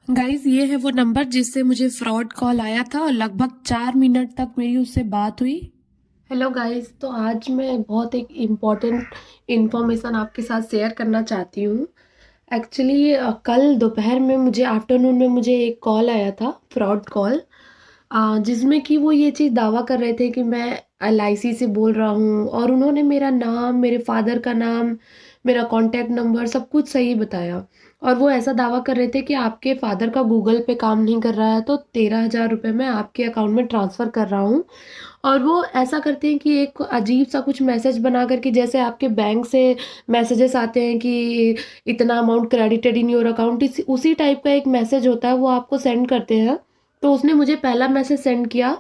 Guys ये है वो नंबर जिससे मुझे फ्रॉड कॉल आया था और लगभग 4 मिनट तक मेरी उससे बात हुई। हेलो गाइज, तो आज मैं बहुत एक इम्पॉर्टेंट इन्फॉर्मेशन आपके साथ शेयर करना चाहती हूँ। एक्चुअली कल दोपहर में मुझे आफ्टरनून में मुझे एक कॉल आया था, फ्रॉड कॉल, जिसमें कि वो ये चीज़ दावा कर रहे थे कि मैं एलआईसी से बोल रहा हूँ और उन्होंने मेरा नाम, मेरे फादर का नाम, मेरा कॉन्टैक्ट नंबर सब कुछ सही बताया। और वो ऐसा दावा कर रहे थे कि आपके फादर का गूगल पे काम नहीं कर रहा है तो 13,000 रुपये मैं आपके अकाउंट में ट्रांसफ़र कर रहा हूँ। और वो ऐसा करते हैं कि एक अजीब सा कुछ मैसेज बना करके, जैसे आपके बैंक से मैसेजेस आते हैं कि इतना amount credited in your account, उसी टाइप का एक मैसेज होता है, वो आपको सेंड करते हैं। तो उसने मुझे पहला मैसेज सेंड किया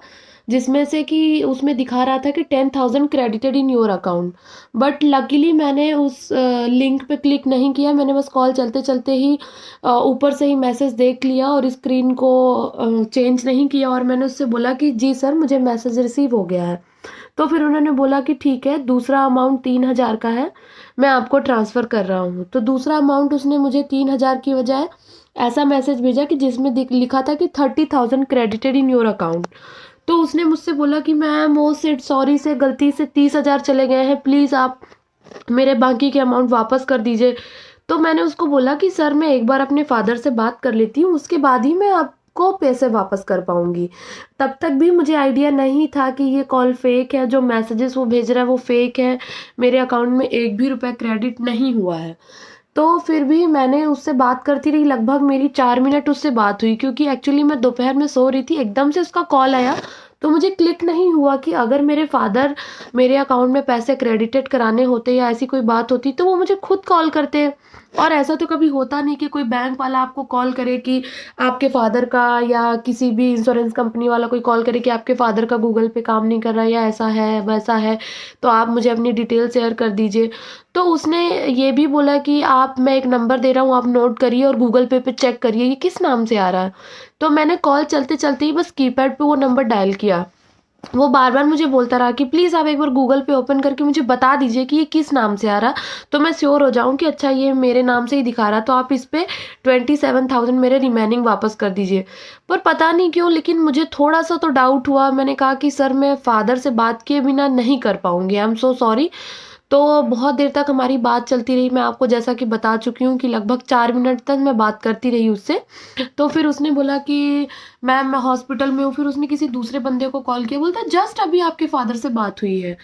जिसमें से कि उसमें दिखा रहा था कि 10,000 credited in your account. But luckily मैंने उस लिंक पे क्लिक नहीं किया, मैंने बस कॉल चलते चलते ही ऊपर से ही मैसेज देख लिया और स्क्रीन को चेंज नहीं किया। और मैंने उससे बोला कि जी सर, मुझे मैसेज रिसीव हो गया है। तो फिर उन्होंने बोला कि ठीक है, दूसरा अमाउंट 3,000 का है, मैं आपको ट्रांसफ़र कर रहा हूँ। तो दूसरा अमाउंट उसने मुझे 3,000 की बजाय ऐसा मैसेज भेजा कि जिसमें लिखा था कि 30,000 क्रेडिटेड इन योर अकाउंट। तो उसने मुझसे बोला कि मैम वो सेड सॉरी से गलती से 30,000 चले गए हैं, प्लीज़ आप मेरे बाकी के अमाउंट वापस कर दीजिए। तो मैंने उसको बोला कि सर, मैं एक बार अपने फादर से बात कर लेती हूँ, उसके बाद ही मैं आपको पैसे वापस कर पाऊंगी। तब तक भी मुझे आइडिया नहीं था कि ये कॉल फेक है, जो मैसेजेस वो भेज रहा है वो फेक है, मेरे अकाउंट में एक भी रुपया क्रेडिट नहीं हुआ है। तो फिर भी मैंने उससे बात करती रही, लगभग मेरी 4 मिनट उससे बात हुई, क्योंकि एक्चुअली मैं दोपहर में सो रही थी, एकदम से उसका कॉल आया। तो मुझे क्लिक नहीं हुआ कि अगर मेरे फादर मेरे अकाउंट में पैसे क्रेडिटेड कराने होते या ऐसी कोई बात होती तो वो मुझे खुद कॉल करते। और ऐसा तो कभी होता नहीं कि कोई बैंक वाला आपको कॉल करे कि आपके फादर का, या किसी भी इंश्योरेंस कंपनी वाला कोई कॉल करे कि आपके फादर का गूगल पे काम नहीं कर रहा है या ऐसा है वैसा है, तो आप मुझे अपनी डिटेल शेयर कर दीजिए। तो उसने ये भी बोला कि मैं एक नंबर दे रहा हूँ, आप नोट करिए और गूगल पे चेक करिए ये किस नाम से आ रहा है। तो मैंने कॉल चलते चलते ही बस कीपैड पे वो नंबर डायल किया। वो बार बार मुझे बोलता रहा कि प्लीज़ आप एक बार गूगल पे ओपन करके मुझे बता दीजिए कि ये किस नाम से आ रहा, तो मैं श्योर हो जाऊं कि अच्छा ये मेरे नाम से ही दिखा रहा, तो आप इस पे 27,000 मेरे रिमेनिंग वापस कर दीजिए। पर पता नहीं क्यों, लेकिन मुझे थोड़ा सा तो डाउट हुआ। मैंने कहा कि सर, मैं फादर से बात किए बिना नहीं कर पाऊंगी, आई एम सो सॉरी। तो बहुत देर तक हमारी बात चलती रही, मैं आपको जैसा कि बता चुकी हूँ कि लगभग 4 मिनट तक मैं बात करती रही उससे। तो फिर उसने बोला कि मैम मैं हॉस्पिटल में हूँ। फिर उसने किसी दूसरे बंदे को कॉल किया, बोलता जस्ट अभी आपके फादर से बात हुई है।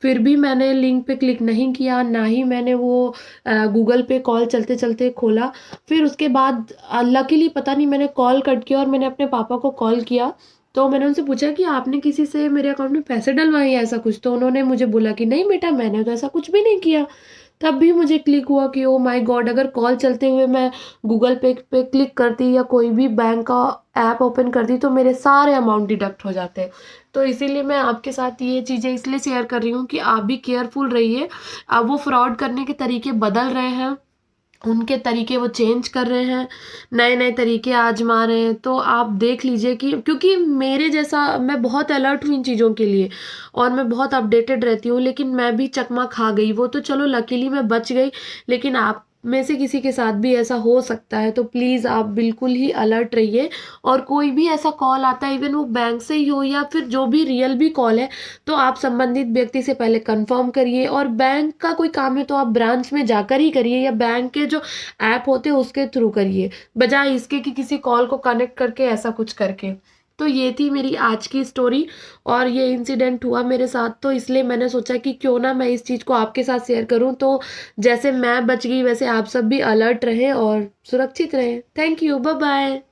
फिर भी मैंने लिंक पे क्लिक नहीं किया, ना ही मैंने वो गूगल पे कॉल चलते चलते खोला। फिर उसके बाद लकीली पता नहीं, मैंने कॉल कट किया और मैंने अपने पापा को कॉल किया। तो मैंने उनसे पूछा कि आपने किसी से मेरे अकाउंट में पैसे डलवाए हैं ऐसा कुछ, तो उन्होंने मुझे बोला कि नहीं बेटा, मैंने तो ऐसा कुछ भी नहीं किया। तब भी मुझे क्लिक हुआ कि ओ माय गॉड, अगर कॉल चलते हुए मैं गूगल पे क्लिक करती या कोई भी बैंक का ऐप ओपन करती तो मेरे सारे अमाउंट डिडक्ट हो जाते। तो इसीलिए मैं आपके साथ ये चीज़ें इसलिए शेयर कर रही हूँ कि आप भी केयरफुल रहिए। अब वो फ्रॉड करने के तरीके बदल रहे हैं, उनके तरीके वो चेंज कर रहे हैं, नए नए तरीके आजमा रहे हैं। तो आप देख लीजिए कि, क्योंकि मेरे जैसा मैं बहुत अलर्ट हूँ इन चीज़ों के लिए और मैं बहुत अपडेटेड रहती हूँ, लेकिन मैं भी चकमा खा गई। वो तो चलो लकीली मैं बच गई, लेकिन आप में से किसी के साथ भी ऐसा हो सकता है। तो प्लीज़ आप बिल्कुल ही अलर्ट रहिए। और कोई भी ऐसा कॉल आता है, इवन वो बैंक से ही हो या फिर जो भी रियल भी कॉल है, तो आप संबंधित व्यक्ति से पहले कंफर्म करिए। और बैंक का कोई काम है तो आप ब्रांच में जाकर ही करिए या बैंक के जो ऐप होते हैं उसके थ्रू करिए, बजाय इसके कि किसी कॉल को कनेक्ट करके ऐसा कुछ करके। तो ये थी मेरी आज की स्टोरी और ये इंसिडेंट हुआ मेरे साथ, तो इसलिए मैंने सोचा कि क्यों ना मैं इस चीज़ को आपके साथ शेयर करूं। तो जैसे मैं बच गई वैसे आप सब भी अलर्ट रहें और सुरक्षित रहें। Thank you, bye bye.